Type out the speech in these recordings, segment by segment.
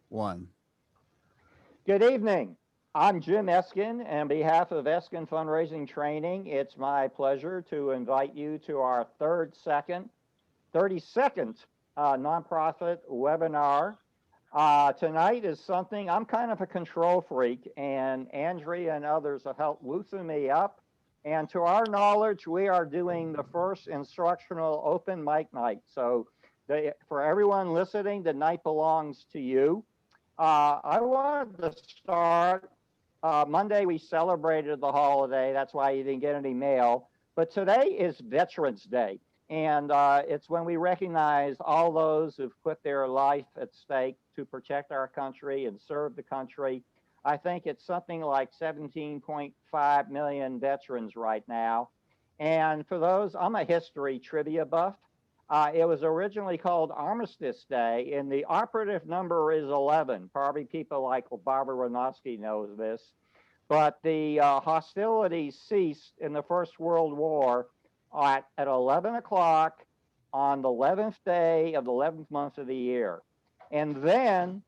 One. Good evening. I'm Jim Eskin, and on behalf of Eskin Fundraising Training, it's my pleasure to invite you to our 32nd nonprofit webinar. Tonight is something, I'm kind of a control freak, and Andrea and others have helped loosen me up. And to our knowledge, we are doing the first instructional open mic night. So for everyone listening, the night belongs to you. I wanted to start. Monday, we celebrated the holiday. That's why you didn't get any mail. But today is Veterans Day. And it's when we recognize all those who've put their life at stake to protect our country and serve the country. I think it's something like 17.5 million veterans right now. And for those, I'm a history trivia buff. It was originally called Armistice Day, and the operative number is 11. Probably people like Barbara Ranofsky knows this. But the hostilities ceased in the First World War at 11 o'clock on the 11th day of the 11th month of the year. And then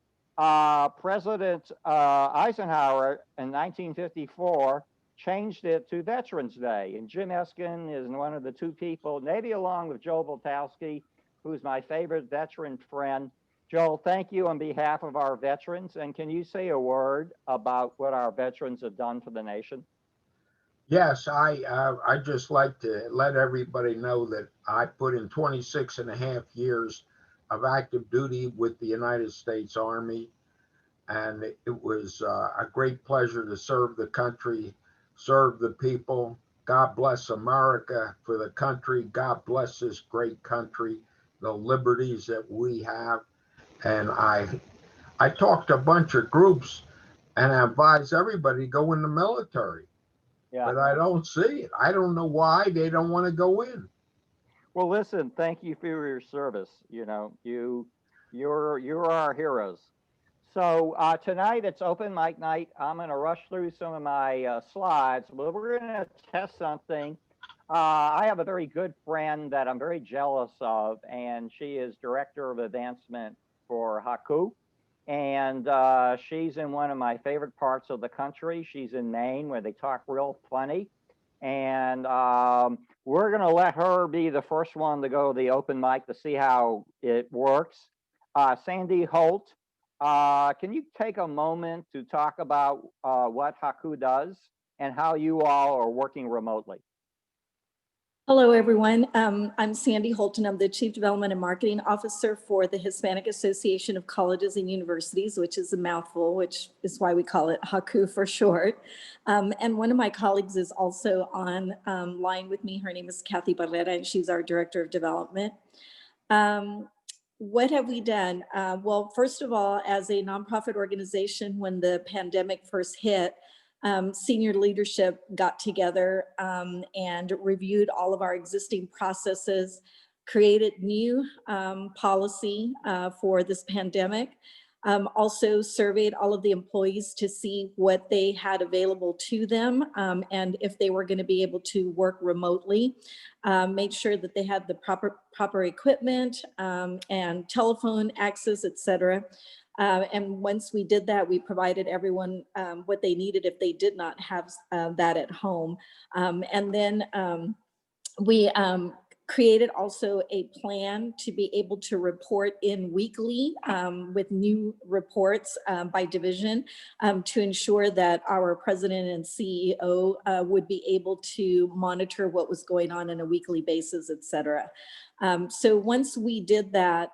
President Eisenhower in 1954 changed it to Veterans Day. And Jim Eskin is one of the two people, maybe along with Joe Voltowski, who's my favorite veteran friend. Joel, thank you on behalf of our veterans. And can you say a word about what our veterans have done for the nation? Yes, I just like to let everybody know that I put in 26 and a half years of active duty with the United States Army, and it was a great pleasure to serve the country, serve the people. God bless America for the country. God bless this great country, the liberties that we have. And I talked to a bunch of groups and I advise everybody to go in the military. Yeah. But I don't see it. I don't know why they don't want to go in. Well, listen, thank you for your service. You know, you're our heroes. So tonight it's open mic night. I'm going to rush through some of my slides, but we're going to test something. I have a very good friend that I'm very jealous of, and she is director of advancement for Haku. And she's in one of my favorite parts of the country. She's in Maine, where they talk real funny. And we're going to let her be the first one to go to the open mic to see how it works. Sandy Holt, can you take a moment to talk about what Haku does and how you all are working remotely? Hello, everyone. I'm Sandy Holton. I'm the Chief Development and Marketing Officer for the Hispanic Association of Colleges and Universities, which is a mouthful, which is why we call it HACU for short. And one of my colleagues is also on line with me. Her name is Kathy Barrera, and she's our Director of Development. What have we done? Well, first of all, as a nonprofit organization, when the pandemic first hit, senior leadership got together and reviewed all of our existing processes, created new policy for this pandemic, also surveyed all of the employees to see what they had available to them and if they were going to be able to work remotely, made sure that they had the proper equipment and telephone access, et cetera. And once we did that, we provided everyone what they needed if they did not have that at home. And then we created also a plan to be able to report in weekly with new reports by division to ensure that our president and CEO would be able to monitor what was going on a weekly basis, et cetera. So once we did that,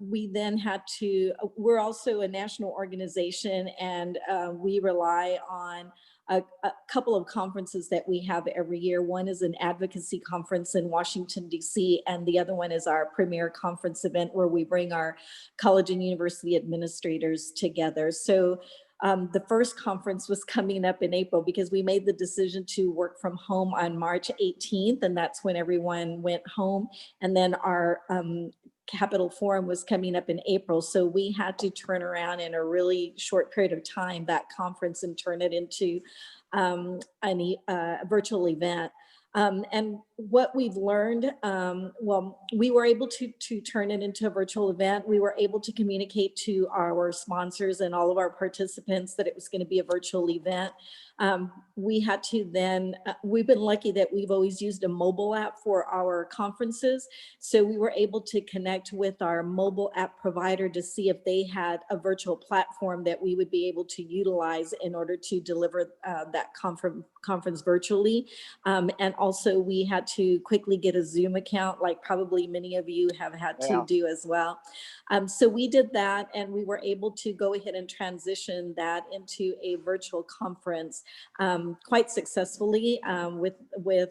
we then had to, we're also a national organization, and we rely on a couple of conferences that we have every year. One is an advocacy conference in Washington, D.C., and the other one is our premier conference event where we bring our college and university administrators together. So the first conference was coming up in April because we made the decision to work from home on March 18th, and that's when everyone went home. And then our Capitol Forum was coming up in April. So we had to turn around in a really short period of time that conference and turn it into a virtual event. And what we've learned, well, we were able to turn it into a virtual event. We were able to communicate to our sponsors and all of our participants that it was going to be a virtual event. We had to then, we've been lucky that we've always used a mobile app for our conferences. So we were able to connect with our mobile app provider to see if they had a virtual platform that we would be able to utilize in order to deliver that conference virtually. And also we had to quickly get a Zoom account, like probably many of you have had to do as well. So we did that, and we were able to go ahead and transition that into a virtual conference quite successfully, with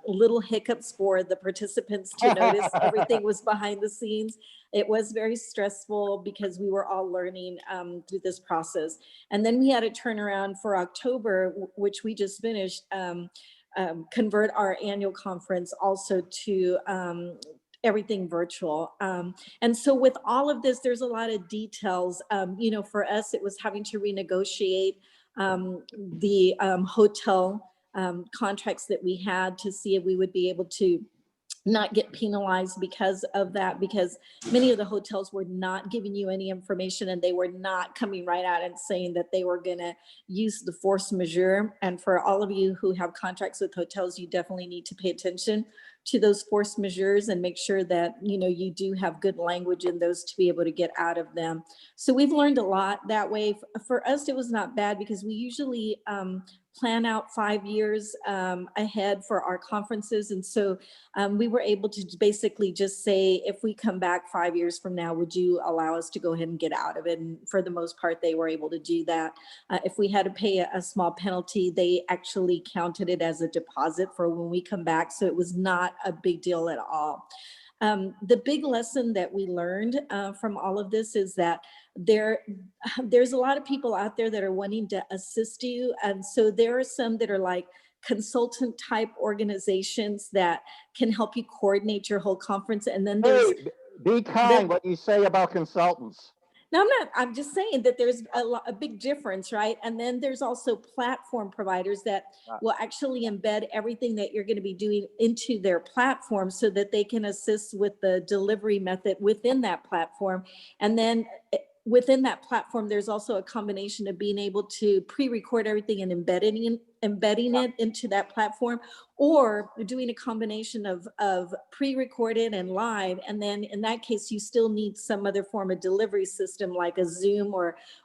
little hiccups for the participants to notice. Everything was behind the scenes. It was very stressful because we were all learning through this process. And then we had a turnaround for October, which we just finished, convert our annual conference also to everything virtual. And so with all of this, there's a lot of details. You know, for us, it was having to renegotiate the hotel contracts that we had to see if we would be able to not get penalized because of that, because many of the hotels were not giving you any information, and they were not coming right out and saying that they were going to use the force majeure. And for all of you who have contracts with hotels, you definitely need to pay attention to those force majeures and make sure that, you know, you do have good language in those to be able to get out of them. So we've learned a lot that way. For us, it was not bad because we usually plan out 5 years ahead for our conferences. And so we were able to basically just say, if we come back 5 years from now, would you allow us to go ahead and get out of it? And for the most part, they were able to do that. If we had to pay a small penalty, they actually counted it as a deposit for when we come back. So it was not a big deal at all. The big lesson that we learned from all of this is that there's a lot of people out there that are wanting to assist you. And so there are some that are like consultant type organizations that can help you coordinate your whole conference. And then there's— Hey, be kind what you say about consultants. No, I'm not. I'm just saying that there's a big difference, right? And then there's also platform providers that will actually embed everything that you're going to be doing into their platform so that they can assist with the delivery method within that platform. And then within that platform, there's also a combination of being able to pre-record everything and embedding it into that platform, or doing a combination of pre-recorded and live. And then in that case, you still need some other form of delivery system like a Zoom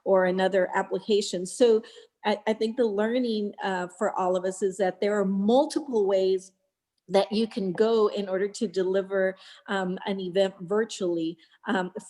or another application. So I think the learning for all of us is that there are multiple ways that you can go in order to deliver an event virtually.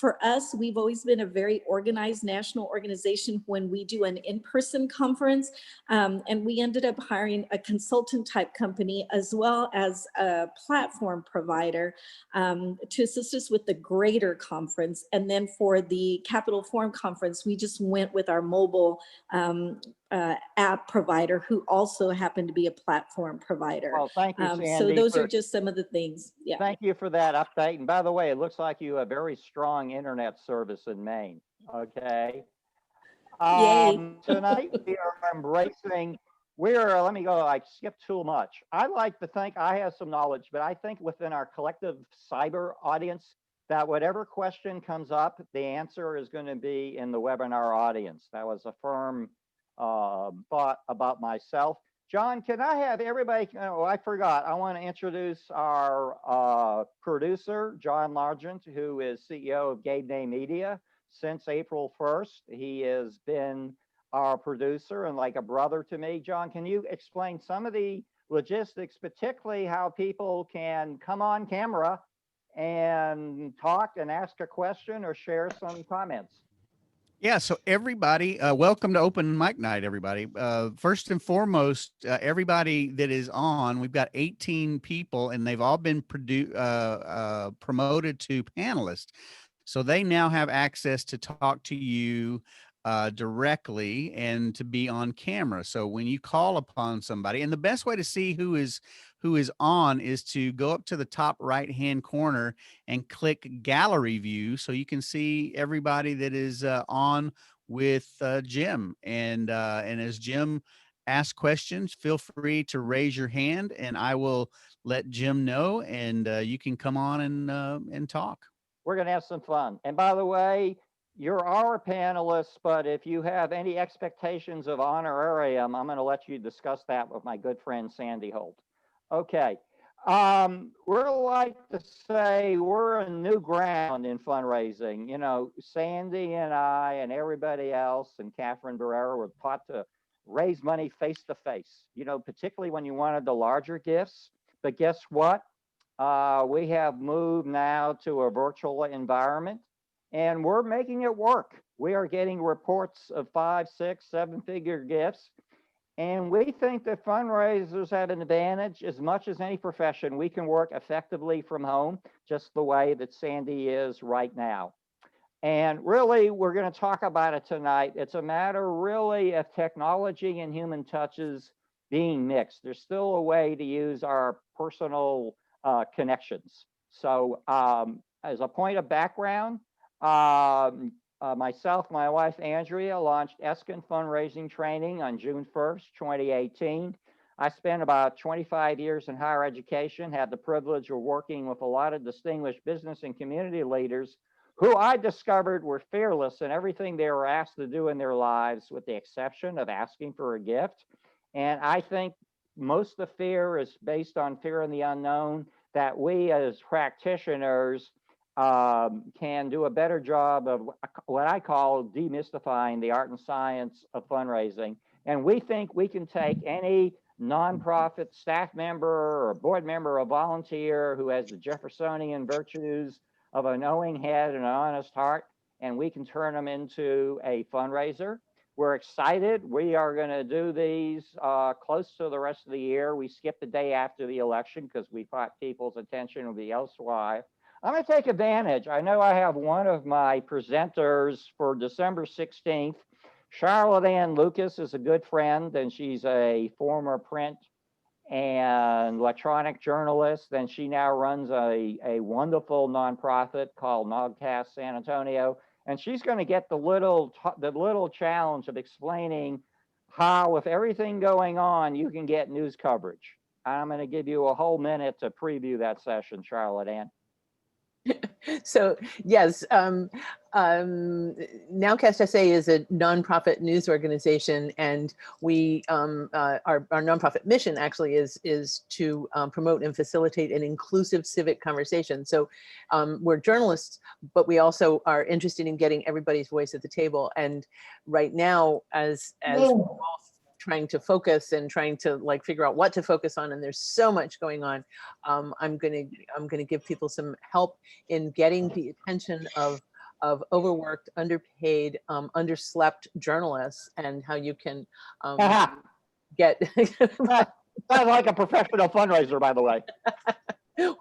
For us, we've always been a very organized national organization when we do an in-person conference, and we ended up hiring a consultant type company as well as a platform provider to assist us with the greater conference. And then for the Capitol Forum conference, we just went with our mobile app provider, who also happened to be a platform provider. Well, thank you, Sandy. So those are just some of the things. Yeah. Thank you for that update. And by the way, it looks like you have very strong internet service in Maine. Okay. Yay. Tonight we are embracing. Let me go. I skipped too much. I like to think I have some knowledge, but I think within our collective cyber audience that whatever question comes up, the answer is going to be in the webinar audience. That was a firm thought about myself. John, can I have everybody? Oh, I forgot. I want to introduce our producer, John Largent, who is CEO of Game Day Media since April 1st. He has been our producer and like a brother to me. John, can you explain some of the logistics, particularly how people can come on camera and talk and ask a question or share some comments? Yeah, so everybody, welcome to Open Mic Night, everybody. First and foremost, everybody that is on, we've got 18 people, and they've all been promoted to panelists. So they now have access to talk to you directly and to be on camera. So when you call upon somebody, and the best way to see who is on is to go up to the top right-hand corner and click gallery view, so you can see everybody that is on with Jim. And as Jim ask questions, feel free to raise your hand, and I will let Jim know, and you can come on and talk. We're going to have some fun. And by the way, you're our panelists, but if you have any expectations of honorarium, I'm going to let you discuss that with my good friend Sandy Holt. Okay. We're like to say we're in new ground in fundraising. You know, Sandy and I and everybody else and Catherine Barrera were taught to raise money face to face, you know, particularly when you wanted the larger gifts. But guess what? We have moved now to a virtual environment and we're making it work. We are getting reports of 5, 6, 7-figure gifts. And we think that fundraisers have an advantage as much as any profession. We can work effectively from home, just the way that Sandy is right now. And really, we're going to talk about it tonight. It's a matter really of technology and human touches being mixed. There's still a way to use our personal connections. So as a point of background, myself, my wife, Andrea, launched Eskin fundraising training on June 1st, 2018. I spent about 25 years in higher education, had the privilege of working with a lot of distinguished business and community leaders who I discovered were fearless in everything they were asked to do in their lives, with the exception of asking for a gift. And I think most of the fear is based on fear in the unknown, that we as practitioners can do a better job of what I call demystifying the art and science of fundraising. And we think we can take any nonprofit staff member or board member or volunteer who has the Jeffersonian virtues of a knowing head and an honest heart, and we can turn them into a fundraiser. We're excited. We are going to do these close to the rest of the year. We skipped the day after the election because we thought people's attention would be elsewhere. I'm going to take advantage. I know I have one of my presenters for December 16th. Charlotte Ann Lucas is a good friend, and she's a former print and electronic journalist. And she now runs a wonderful nonprofit called Nogcast San Antonio. And she's going to get the little challenge of explaining how, with everything going on, you can get news coverage. I'm going to give you a whole minute to preview that session, Charlotte Ann. So yes, Nowcast SA is a nonprofit news organization, and we our nonprofit mission actually is to promote and facilitate an inclusive civic conversation. So we're journalists, but we also are interested in getting everybody's voice at the table. And right now, as we're all trying to focus and trying to like figure out what to focus on, and there's so much going on, I'm gonna give people some help in getting the attention of overworked, underpaid, underslept journalists, and how you can get Sounds like a professional fundraiser, by the way.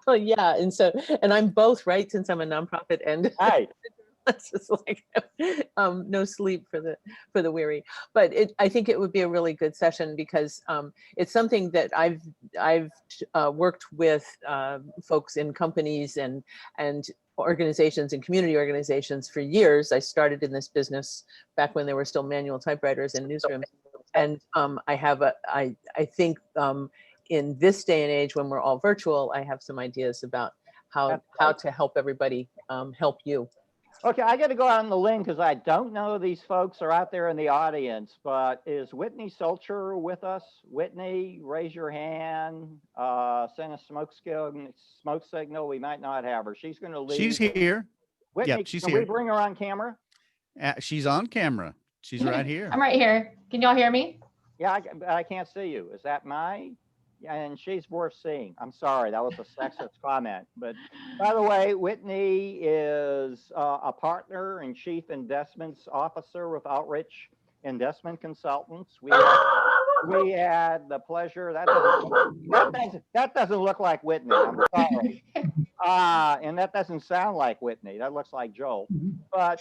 well, yeah, and I'm both, right, since I'm a nonprofit and Right. it's just like no sleep for the weary. But I think it would be a really good session because it's something that I've worked with folks in companies and organizations and community organizations for years. I started in this business back when there were still manual typewriters in newsrooms, and I think in this day and age when we're all virtual, I have some ideas about how to help everybody help you. Okay, I got to go out on the limb because I don't know these folks are out there in the audience, but is Whitney Solcher with us? Whitney, raise your hand, send a smoke signal. We might not have her. She's going to leave. She's here. Whitney, Yep, she's can here. we bring her on camera? She's on camera. She's right here. I'm right here. Can y'all hear me? Yeah, I can't see you. Is that my? Yeah, and she's worth seeing. I'm sorry, that was a sexist comment. But by the way, Whitney is a partner and chief investments officer with Outreach Investment Consultants. We had the pleasure. That doesn't look like Whitney. I'm sorry. And that doesn't sound like Whitney. That looks like Joel. But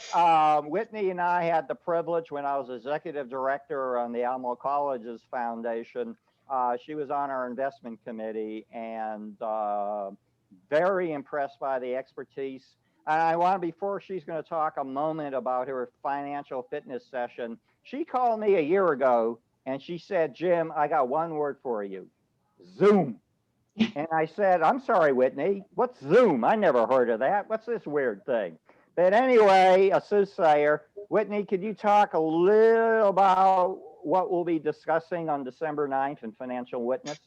Whitney and I had the privilege when I was executive director on the Alamo Colleges Foundation. She was on our investment committee and very impressed by the expertise. And I want, before she's going to talk a moment about her financial fitness session, she called me a year ago And she said, Jim, I got one word for you, Zoom. And I said, I'm sorry, Whitney, what's Zoom? I never heard of that. What's this weird thing? But anyway, a soothsayer. Whitney, could you talk a little about what we'll be discussing on December 9th in Financial Witness?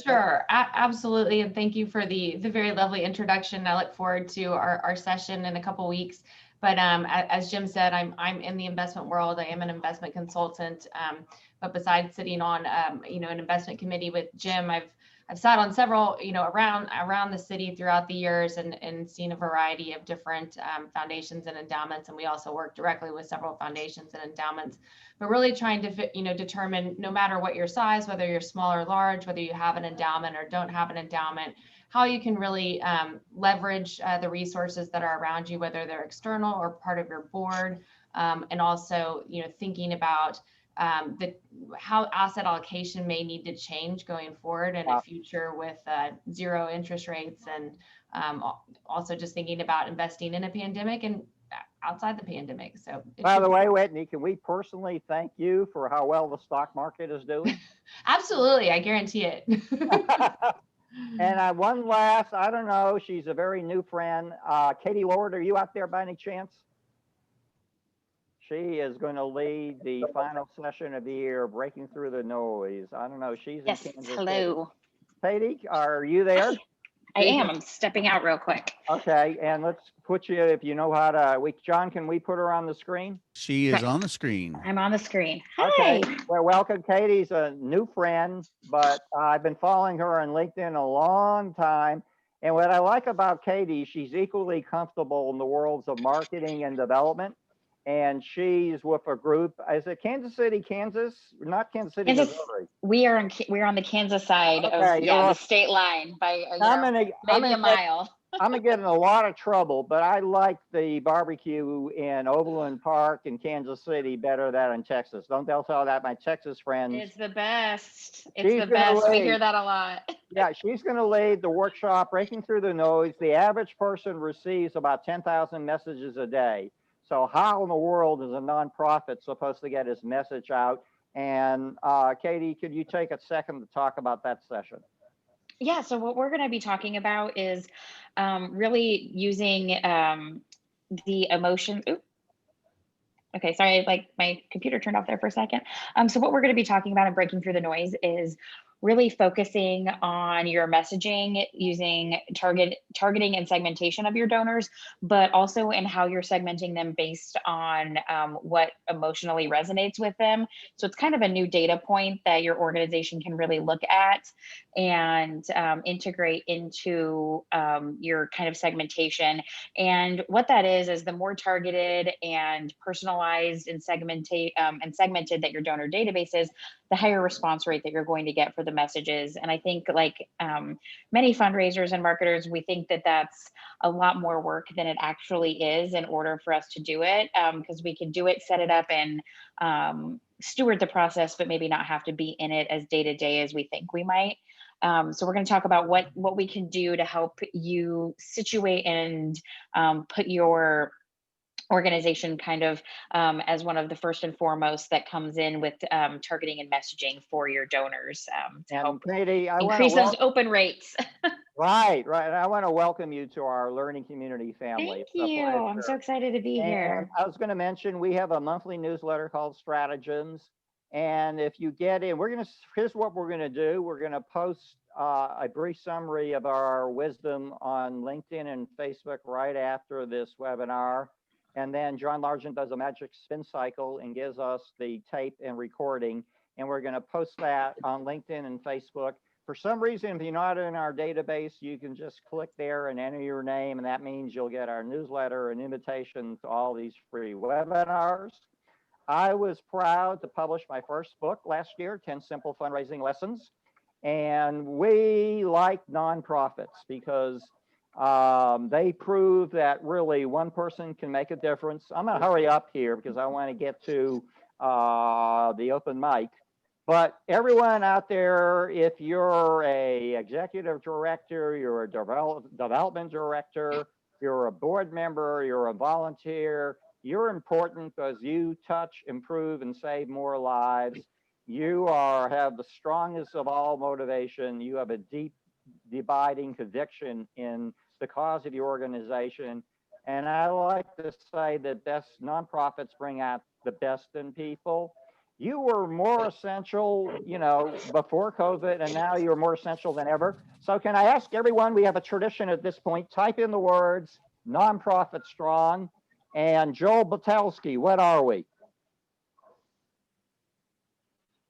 Sure, absolutely. And thank you for the very lovely introduction. I look forward to our session in a couple weeks. But as Jim said, I'm in the investment world. I am an investment consultant. But besides sitting on an investment committee with Jim, I've sat on several, around the city throughout the years and seen a variety of different foundations and endowments. And we also work directly with several foundations and endowments, but really trying to, determine no matter what your size, whether you're small or large, whether you have an endowment or don't have an endowment, how you can really leverage the resources that are around you, whether they're external or part of your board. And also, thinking about how asset allocation may need to change going forward in a future with zero interest rates, and also just thinking about investing in a pandemic and outside the pandemic. So by the way, Whitney, can we personally thank you for how well the stock market is doing? Absolutely, I guarantee it. And one last, I don't know, she's a very new friend. Katie Lord, are you out there by any chance? She is going to lead the final session of the year, Breaking Through the Noise. I don't know. She's Yes, in Kansas hello. City. Katie, are you there? Hi, I am. I'm stepping out real quick. Okay, and let's put you, if you know how to, John, can we put her on the screen? She is on the screen. I'm on the screen. Hi. Okay, well, welcome. Katie's a new friend, but I've been following her on LinkedIn a long time. And what I like about Katie, she's equally comfortable in the worlds of marketing and development. And she's with a group. Is it Kansas City, Kansas? Not Kansas City, Missouri. We're on the Kansas side of the state line by maybe a mile. I'm gonna get in a lot of trouble, but I like the barbecue in Overland Park in Kansas City better than in Texas. Don't tell that, my Texas friends. It's the best. It's the best. We hear that a lot. Yeah, she's going to lead the workshop, Breaking Through the Noise. The average person receives about 10,000 messages a day. So how in the world is a nonprofit supposed to get his message out? And Katie, could you take a second to talk about that session? Yeah, so what we're going to be talking about is really using the emotion. Oops. Okay, sorry, like my computer turned off there for a second. So what we're going to be talking about in Breaking Through the Noise is really focusing on your messaging using targeting and segmentation of your donors, but also in how you're segmenting them based on what emotionally resonates with them. So it's kind of a new data point that your organization can really look at and integrate into your kind of segmentation. And what that is the more targeted and personalized and segmented that your donor database is, the higher response rate that you're going to get for the messages. And I think like many fundraisers and marketers, we think that that's a lot more work than it actually is in order for us to do it, because we can do it, set it up, and steward the process, but maybe not have to be in it as day to day as we think we might. So we're going to talk about what we can do to help you situate and put your organization kind of as one of the first and foremost that comes in with targeting and messaging for your donors to help Katie, increase those open rates. Right. I want to welcome you to our learning community family. Thank you. I'm so excited to be here. I was going to mention we have a monthly newsletter called Stratagems. And if you get in, here's what we're going to do. We're going to post a brief summary of our wisdom on LinkedIn and Facebook right after this webinar. And then John Largent does a magic spin cycle and gives us the tape and recording. And we're going to post that on LinkedIn and Facebook. For some reason, if you're not in our database, you can just click there and enter your name. And that means you'll get our newsletter and invitation to all these free webinars. I was proud to publish my first book last year, 10 Simple Fundraising Lessons. And we like nonprofits because they prove that really one person can make a difference. I'm going to hurry up here because I want to get to the open mic. But everyone out there, if you're a executive director, you're a development director, you're a board member, you're a volunteer, you're important because you touch, improve, and save more lives. You have the strongest of all motivation. You have a deep, abiding conviction in the cause of the organization. And I like to say that best nonprofits bring out the best in people. You were more essential, before COVID, and now you're more essential than ever. So can I ask everyone, we have a tradition at this point, type in the words nonprofit strong. And Joel Batelski, what are we?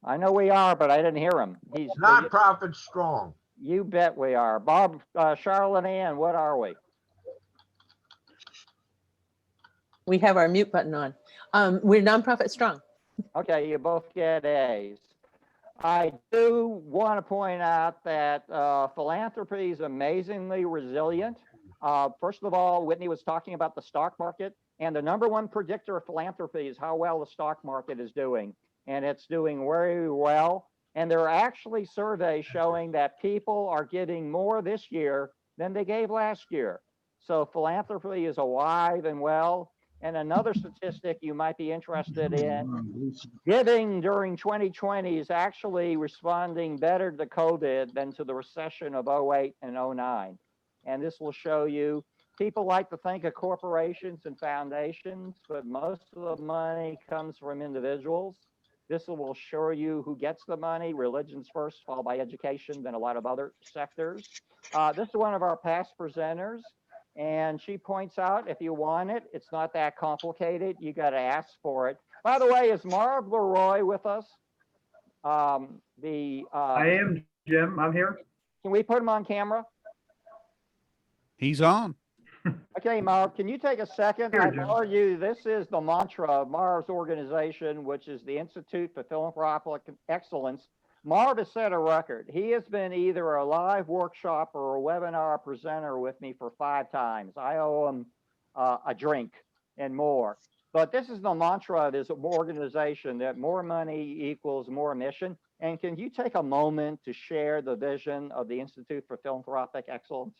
I know we are, but I didn't hear him. He's Nonprofit strong. You bet we are. Bob, Charlotte Ann, what are we? We have our mute button on. We're nonprofit strong. Okay, you both get A's. I do want to point out that philanthropy is amazingly resilient. First of all, Whitney was talking about the stock market, and the number one predictor of philanthropy is how well the stock market is doing. And it's doing very well. And there are actually surveys showing that people are giving more this year than they gave last year. So philanthropy is alive and well. And another statistic you might be interested in, giving during 2020 is actually responding better to COVID than to the recession of 08 and 09. And this will show you, people like to think of corporations and foundations, but most of the money comes from individuals. This will show you who gets the money. Religion's first, followed by education, then a lot of other sectors. This is one of our past presenters. And she points out, if you want it, it's not that complicated. You got to ask for it. By the way, is Marv Leroy with us? I am, Jim. I'm here. Can we put him on camera? He's on. Okay, Marv, can you take a second? Here, I Jim. told you this is the mantra of Marv's organization, which is the Institute for Philanthropic Excellence. Marv has set a record. He has been either a live workshop or a webinar presenter with me for 5 times. I owe him a drink and more. But this is the mantra of his organization, that more money equals more mission. And can you take a moment to share the vision of the Institute for Philanthropic Excellence?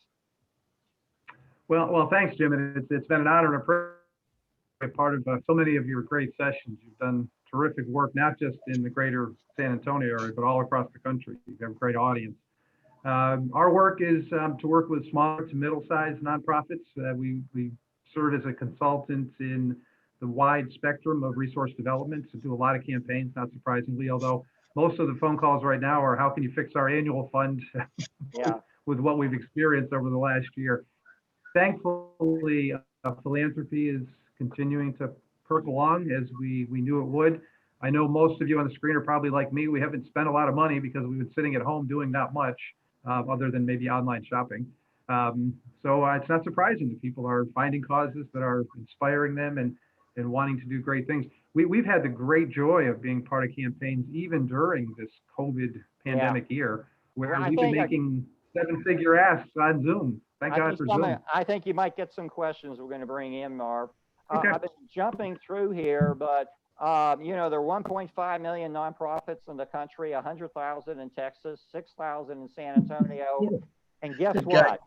Well, thanks, Jim. And it's been an honor and a privilege to be a part of so many of your great sessions. You've done terrific work, not just in the greater San Antonio area, but all across the country. You have a great audience. Our work is to work with smaller to middle-sized nonprofits. We serve as a consultant in the wide spectrum of resource development, to do a lot of campaigns, not surprisingly, although most of the phone calls right now are, how can you fix our annual fund Yeah. with what we've experienced over the last year. Thankfully, philanthropy is continuing to perk along as we knew it would. I know most of you on the screen are probably like me. We haven't spent a lot of money because we've been sitting at home doing not much other than maybe online shopping. So it's not surprising that people are finding causes that are inspiring them and wanting to do great things. We've had the great joy of being part of campaigns even during this COVID pandemic year, where we've been making 7-figure asks on Zoom. Thank God for Zoom. I think you might get some questions we're going to bring in, Marv. Okay. I've been jumping through here, but there are 1.5 million nonprofits in the country, 100,000 in Texas, 6,000 in San Antonio. And guess what?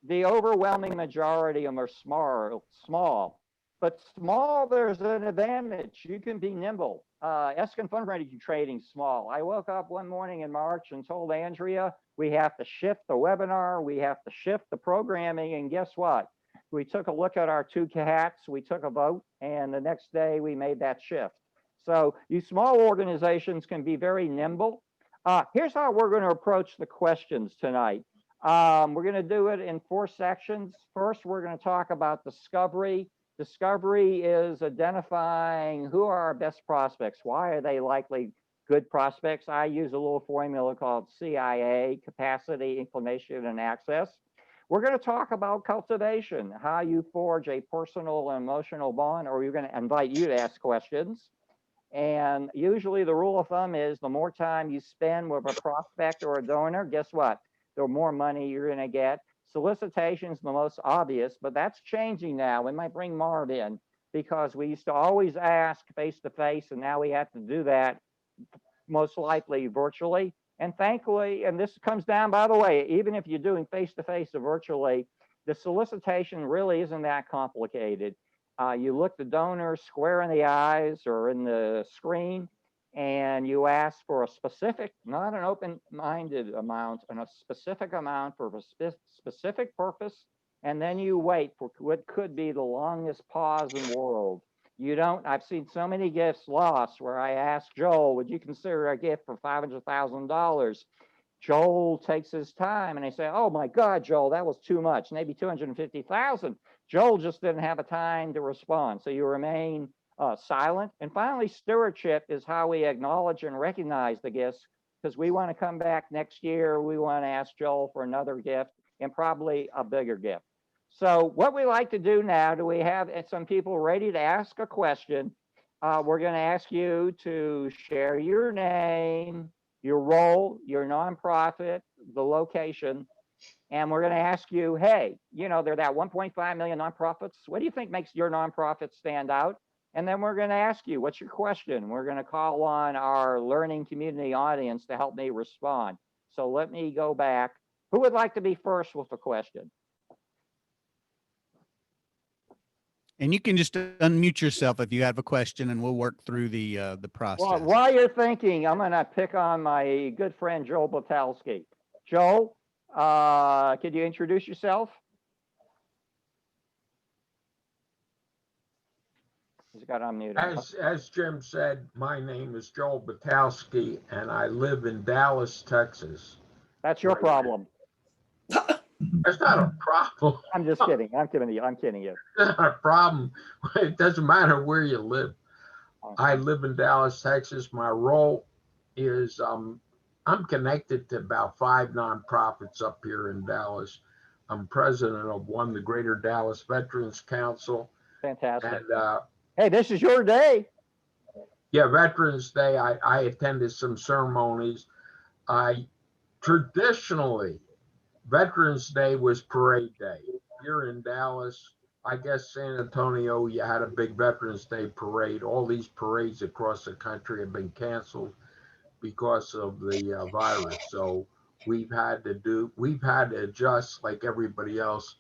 The overwhelming majority of them are small. But small, there's an advantage. You can be nimble. Eskin Fundraising Trading small. I woke up one morning in March and told Andrea, we have to shift the webinar, we have to shift the programming, and guess what? We took a look at our 2 cats, we took a vote, and the next day we made that shift. So you small organizations can be very nimble. Here's how we're going to approach the questions tonight. We're going to do it in 4 sections. First, we're going to talk about discovery. Discovery is identifying who are our best prospects. Why are they likely good prospects? I use a little formula called CIA, capacity, inclination, and access. We're going to talk about cultivation, how you forge a personal and emotional bond, or we're going to invite you to ask questions. And usually the rule of thumb is the more time you spend with a prospect or a donor, guess what? The more money you're going to get. Solicitation is the most obvious, but that's changing now. We might bring Marv in because we used to always ask face-to-face, and now we have to do that most likely virtually. And thankfully, and this comes down, by the way, even if you're doing face-to-face or virtually, the solicitation really isn't that complicated. You look the donor square in the eyes or in the screen, and you ask for a specific, not an open-minded amount, and a specific amount for a specific purpose, and then you wait for what could be the longest pause in the world. You don't, I've seen so many gifts lost where I asked Joel, would you consider a gift for $500,000? Joel takes his time and they say, oh my God, Joel, that was too much, maybe 250,000. Joel just didn't have a time to respond. So you remain silent. And finally, stewardship is how we acknowledge and recognize the gifts, because we want to come back next year. We want to ask Joel for another gift and probably a bigger gift. So what we like to do now, do we have some people ready to ask a question? We're going to ask you to share your name, your role, your nonprofit, the location, and we're going to ask you, hey, you know, there are that 1.5 million nonprofits. What do you think makes your nonprofit stand out? And then we're going to ask you, what's your question? We're going to call on our learning community audience to help me respond. So let me go back. Who would like to be first with a question? And you can just unmute yourself if you have a question, and we'll work through the process. Well, while you're thinking, I'm going to pick on my good friend Joel Botalski. Joel, could you introduce yourself? He's got unmuted. As Jim said, my name is Joel Botalski, and I live in Dallas, Texas. That's your problem. That's not a problem. I'm just kidding. I'm kidding you. It's not a problem. It doesn't matter where you live. I live in Dallas, Texas. My role is I'm connected to about 5 nonprofits up here in Dallas. I'm president of one, the Greater Dallas Veterans Council. Fantastic. And hey, this is your day. Yeah, Veterans Day. I attended some ceremonies. Traditionally, Veterans Day was parade day. Here in Dallas, I guess San Antonio, you had a big Veterans Day parade. All these parades across the country have been canceled because of the virus. So we've had to adjust like everybody else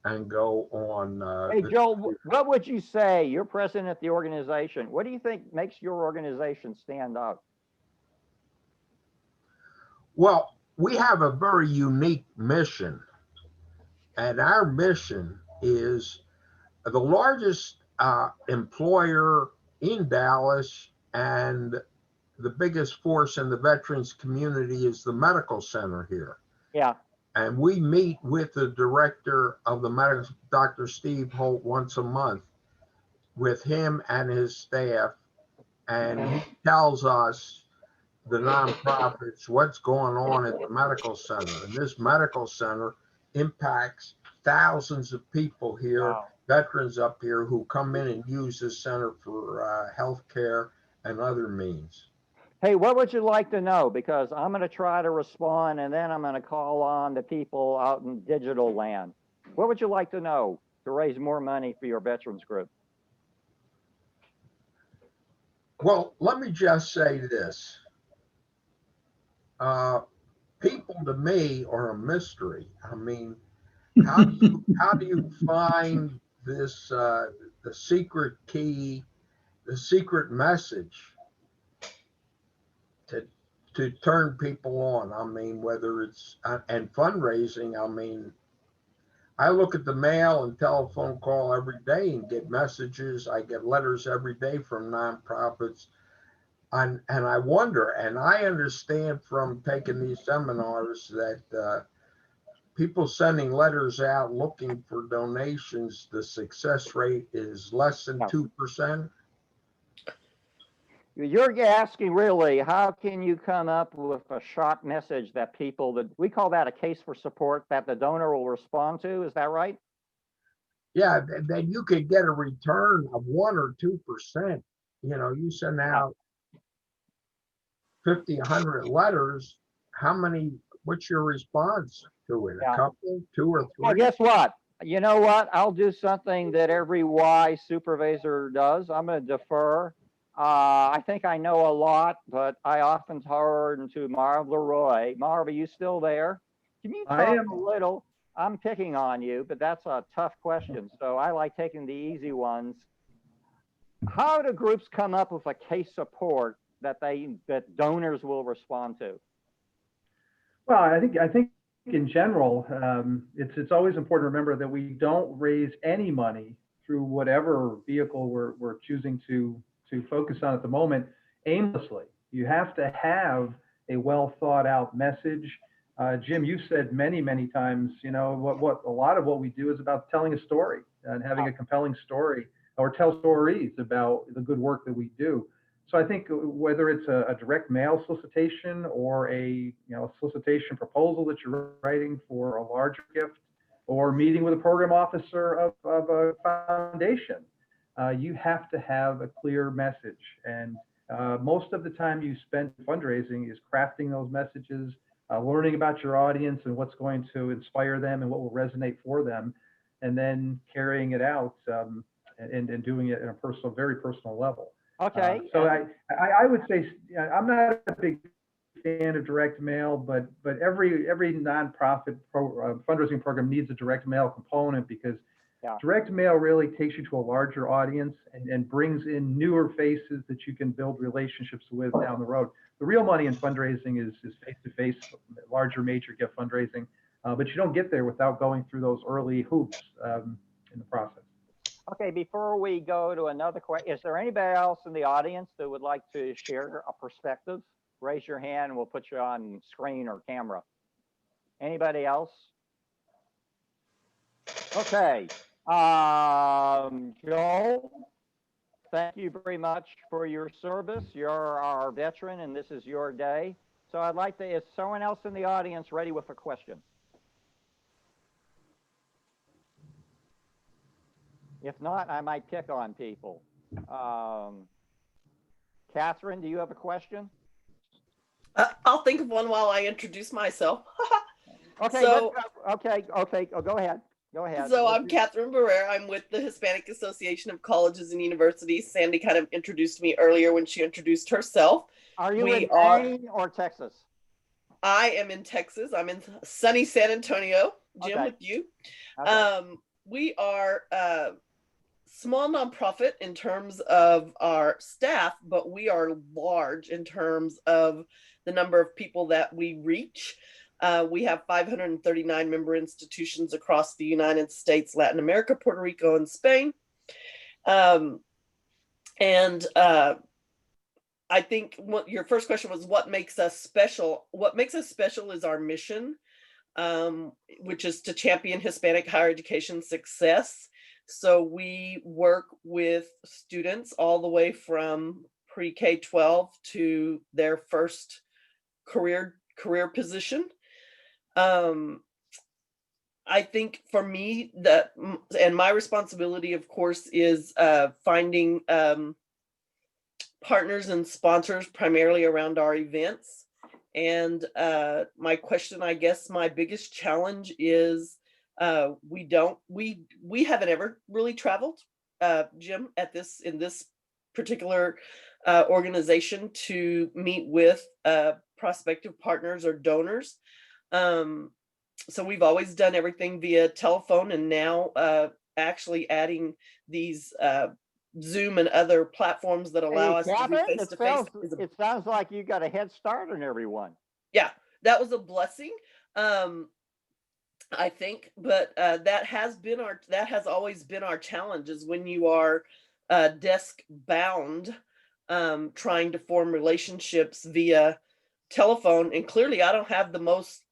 and go on. Hey, Joel, what would you say? You're president of the organization. What do you think makes your organization stand out? Well, we have a very unique mission, and our mission is the largest employer in Dallas, and the biggest force in the veterans community is the medical center here. Yeah. And we meet with the director of the medical, Dr. Steve Holt, once a month with him and his staff, and he tells us, the nonprofits, what's going on at the medical center. And this medical center impacts thousands of people here, wow, veterans up here who come in and use this center for health care and other means. Hey, what would you like to know? Because I'm going to try to respond, and then I'm going to call on the people out in digital land. What would you like to know to raise more money for your veterans group? Well, let me just say this. People to me are a mystery. I mean, how do you find this the secret key, the secret message to turn people on? I mean, whether it's and fundraising. I mean, I look at the mail and telephone call every day and get messages. I get letters every day from nonprofits. And I wonder, and I understand from taking these seminars that people sending letters out looking for donations, the success rate is less than 2%. You're asking really, how can you come up with a sharp message that people, that we call that a case for support, that the donor will respond to? Is that right? Yeah, then you could get a return of 1 or 2%. You know, you send out 50, 100 letters. How many, what's your response to it? A couple, 2 or 3? Well, guess what? You know what? I'll do something that every wise supervisor does. I'm going to defer. I think I know a lot, but I often turn to Marv Leroy. Marv, are you still there? Can you talk a little? I'm picking on you, but that's a tough question. So I like taking the easy ones. How do groups come up with a case support that donors will respond to? Well, I think in general, it's always important to remember that we don't raise any money through whatever vehicle we're choosing to focus on at the moment aimlessly. You have to have a well thought out message. Jim, you've said many times, what a lot of what we do is about telling a story and having a compelling story, or tell stories about the good work that we do. So I think whether it's a direct mail solicitation or a solicitation proposal that you're writing for a larger gift, or meeting with a program officer of a foundation, you have to have a clear message. And most of the time you spend fundraising is crafting those messages, learning about your audience and what's going to inspire them and what will resonate for them, and then carrying it out and doing it in a very personal level. Okay. So I would say I'm not a big fan of direct mail, but every nonprofit fundraising program needs a direct mail component, because direct mail really takes you to a larger audience and brings in newer faces that you can build relationships with down the road. The real money in fundraising is face-to-face, larger major gift fundraising, but you don't get there without going through those early hoops in the process. Okay, before we go to another question, is there anybody else in the audience that would like to share a perspective? Raise your hand and we'll put you on screen or camera. Anybody else? Okay. Joel, thank you very much for your service. You're our veteran and this is your day. So I'd like to, is someone else in the audience ready with a question? If not, I might pick on people. Catherine, do you have a question? I'll think of one while I introduce myself. Okay, So, okay. Oh, go ahead. Go ahead. So I'm Catherine Barrera. I'm with the Hispanic Association of Colleges and Universities. Sandy kind of introduced me earlier when she introduced herself. Are you in Maine or Texas? I am in Texas. I'm in sunny San Antonio. Jim, with you. Okay. We are small nonprofit in terms of our staff, but we are large in terms of the number of people that we reach. We have 539 member institutions across the United States, Latin America, Puerto Rico, and Spain. I think what your first question was, what makes us special? What makes us special is our mission, which is to champion Hispanic higher education success. So we work with students all the way from pre-K-12 to their first career position. I think for me and my responsibility, of course, is finding partners and sponsors primarily around our events. And my question, I guess, my biggest challenge is we haven't ever really traveled, Jim, in this particular organization to meet with prospective partners or donors. So we've always done everything via telephone, and now actually adding these Zoom and other platforms that allow us to do face-to-face. It sounds like you got a head start on everyone. Yeah, that was a blessing, I think, but that has always been our challenge, is when you are desk bound, trying to form relationships via telephone. And clearly I don't have the most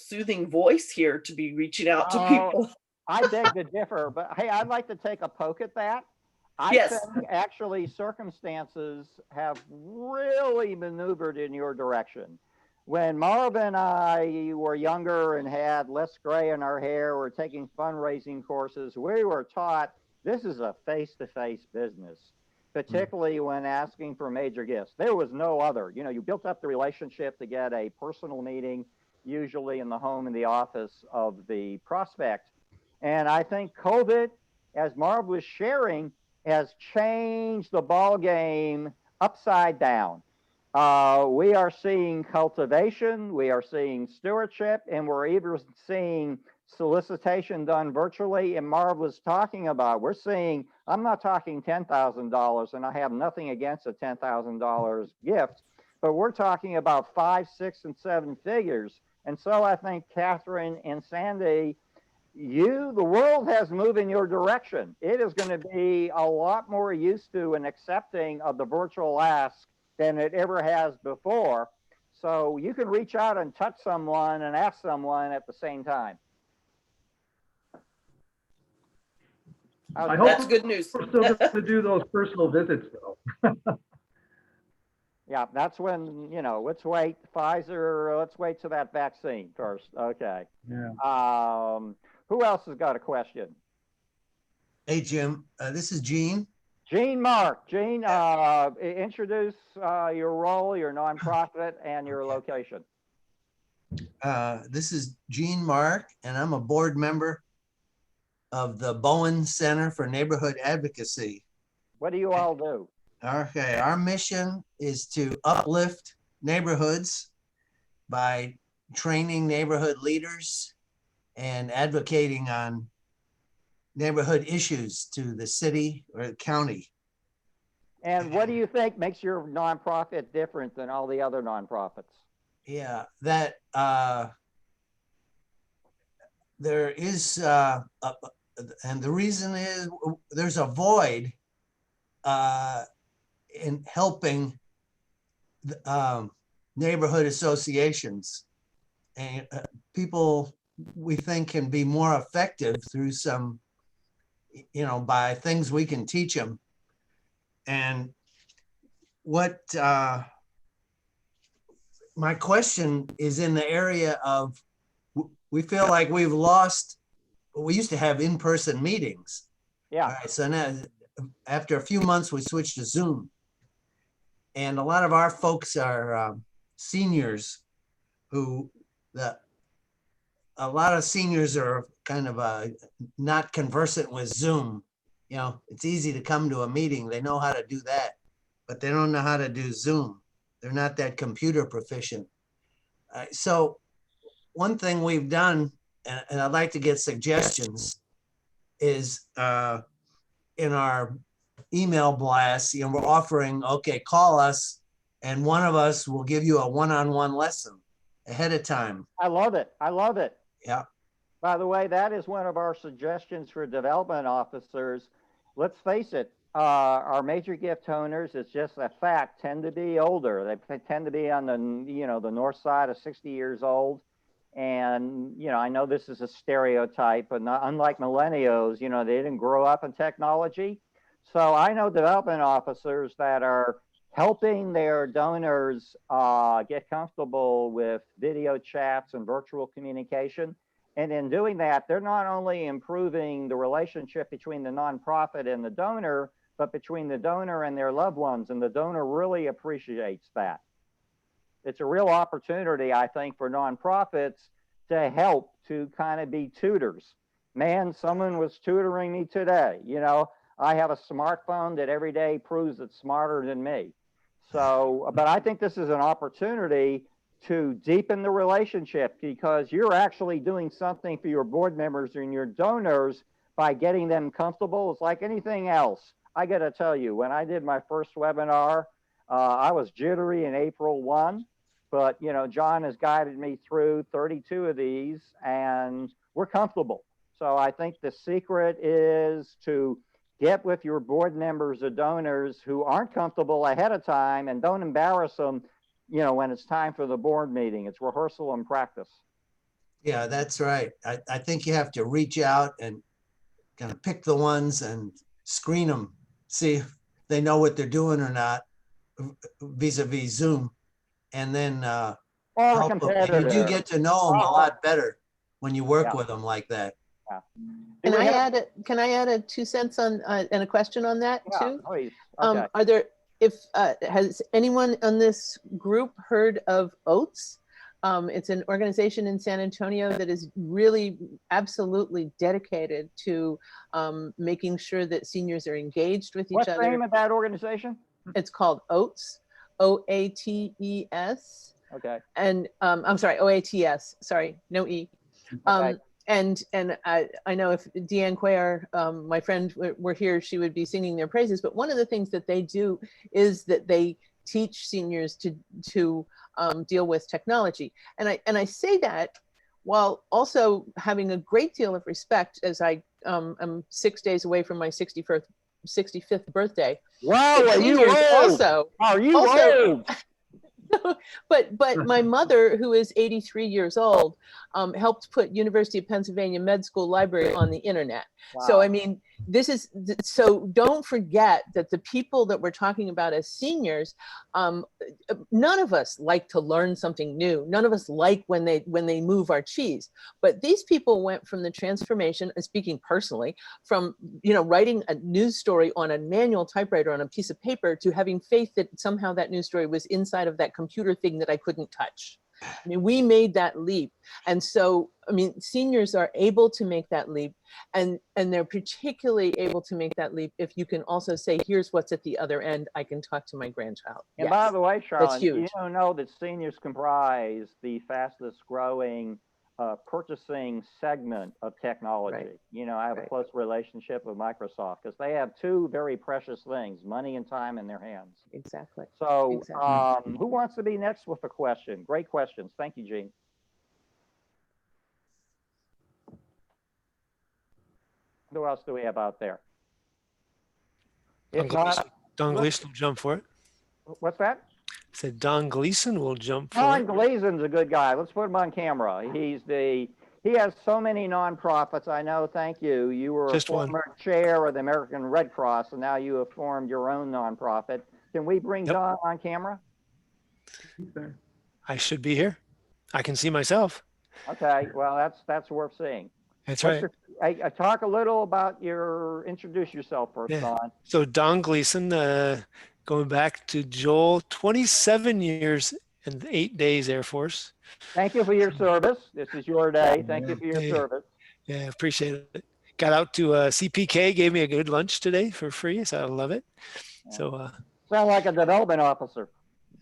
soothing voice here to be reaching out to people. I beg to differ, but hey, I'd like to take a poke at that. I think actually circumstances have really maneuvered in your direction. When Marv and I were younger and had less gray in our hair, were taking fundraising courses, we were taught this is a face-to-face business, particularly when asking for major gifts. There was no other. You built up the relationship to get a personal meeting, usually in the home and the office of the prospect. And I think COVID, as Marv was sharing, has changed the ball game upside down. We are seeing cultivation, we are seeing stewardship, and we're even seeing solicitation done virtually. And Marv was talking about, we're seeing, I'm not talking $10,000, and I have nothing against a $10,000 gift, but we're talking about 5, 6, and 7 figures. And so I think Catherine and Sandy, the world has moved in your direction. It is going to be a lot more used to and accepting of the virtual ask than it ever has before. So you can reach out and touch someone and ask someone at the same time. I hope That's good news. we're still going to do those personal visits though. Yeah, that's when, let's wait, Pfizer, let's wait till that vaccine first. Okay. Yeah. Who else has got a question? Hey, Jim, this is Gene. Gene Mark. Gene, introduce your role, your nonprofit, and your location. This is Gene Mark, and I'm a board member of the Bowen Center for Neighborhood Advocacy. What do you all do? Okay, our mission is to uplift neighborhoods by training neighborhood leaders and advocating on neighborhood issues to the city or the county. And what do you think makes your nonprofit different than all the other nonprofits? Yeah, that there is, and the reason is there's a void in helping neighborhood associations, and people we think can be more effective through some, by things we can teach them. And what my question is in the area of, we feel like we've lost, we used to have in-person meetings. Yeah. All right, so now, after a few months, we switched to Zoom. And a lot of our folks are seniors who, a lot of seniors are kind of not conversant with Zoom. It's easy to come to a meeting. They know how to do that, but they don't know how to do Zoom. They're not that computer proficient. So one thing we've done, and I'd like to get suggestions, is in our email blasts, we're offering, okay, call us and one of us will give you a one-on-one lesson ahead of time. I love it. I love it. Yeah. By the way, that is one of our suggestions for development officers. Let's face it, our major gift owners, it's just a fact, tend to be older. They tend to be on the, the north side of 60 years old. And, I know this is a stereotype, but unlike millennials, they didn't grow up in technology. So I know development officers that are helping their donors get comfortable with video chats and virtual communication. And in doing that, they're not only improving the relationship between the nonprofit and the donor, but between the donor and their loved ones. And the donor really appreciates that. It's a real opportunity, I think, for nonprofits to help to kind of be tutors. Man, someone was tutoring me today. I have a smartphone that every day proves it's smarter than me. So, but I think this is an opportunity to deepen the relationship, because you're actually doing something for your board members and your donors by getting them comfortable. It's like anything else. I got to tell you, when I did my first webinar, I was jittery in April 1, but John has guided me through 32 of these and we're comfortable. So I think the secret is to get with your board members or donors who aren't comfortable ahead of time, and don't embarrass them, when it's time for the board meeting. It's rehearsal and practice. Yeah, that's right. I think you have to reach out and kind of pick the ones and screen them, see if they know what they're doing or not vis-a-vis Zoom. And then help them. And you do get to know them a lot better when you work with them like that. Yeah. Can I add a 2 cents on and a question on that too? Please. Okay. Are there, has anyone on this group heard of OATS? It's an organization in San Antonio that is really absolutely dedicated to making sure that seniors are engaged with each other. What's the name of that organization? It's called OATS, OATES. Okay. And I'm sorry, OATS, sorry, no E. Okay. and I know if Deanne Cuellar, my friend, were here, she would be singing their praises. But one of the things that they do is that they teach seniors to deal with technology. And I say that while also having a great deal of respect, as I am 6 days away from my 65th birthday. Wow, are you Seniors old? also, Are you also old? but my mother, who is 83 years old, helped put University of Pennsylvania Med School Library on the internet. So, I Wow. mean, so don't forget that the people that we're talking about as seniors, none of us like to learn something new. None of us like when they move our cheese. But these people went from the transformation, speaking personally, from writing a news story on a manual typewriter on a piece of paper to having faith that somehow that news story was inside of that computer thing that I couldn't touch. I mean, we made that leap. And so, I mean, seniors are able to make that leap, and they're particularly able to make that leap if you can also say, here's what's at the other end. I can talk to my grandchild. And Yes, by the way, Charlotte, you huge. don't know that seniors comprise the fastest growing purchasing segment of technology. Right. I have a Right. close relationship with Microsoft because they have two very precious things, money and time in their hands. Exactly. So Exactly. who wants to be next with a question? Great questions. Thank you, Gene. Who else do we have out there? If not, Don let's- Gleason will jump for it. what's that? I said Don Gleason will jump for Don it. Gleason's a good guy. Let's put him on camera. He has so many nonprofits. I know. Thank you. You were Just a one. former chair of the American Red Cross, and now you have formed your own nonprofit. Can we bring Yep. Don on camera? I should be here. I can see myself. Okay. Well, that's worth seeing. That's What's right. your, talk a little about introduce yourself first, Yeah. Don. So Don Gleason, going back to Joel, 27 years and 8 days Air Force. Thank you for your service. This is your day. Thank you for your Yeah. service. Yeah, appreciate it. Got out to CPK, gave me a good lunch today for free, so I love it. So Sound like a development officer.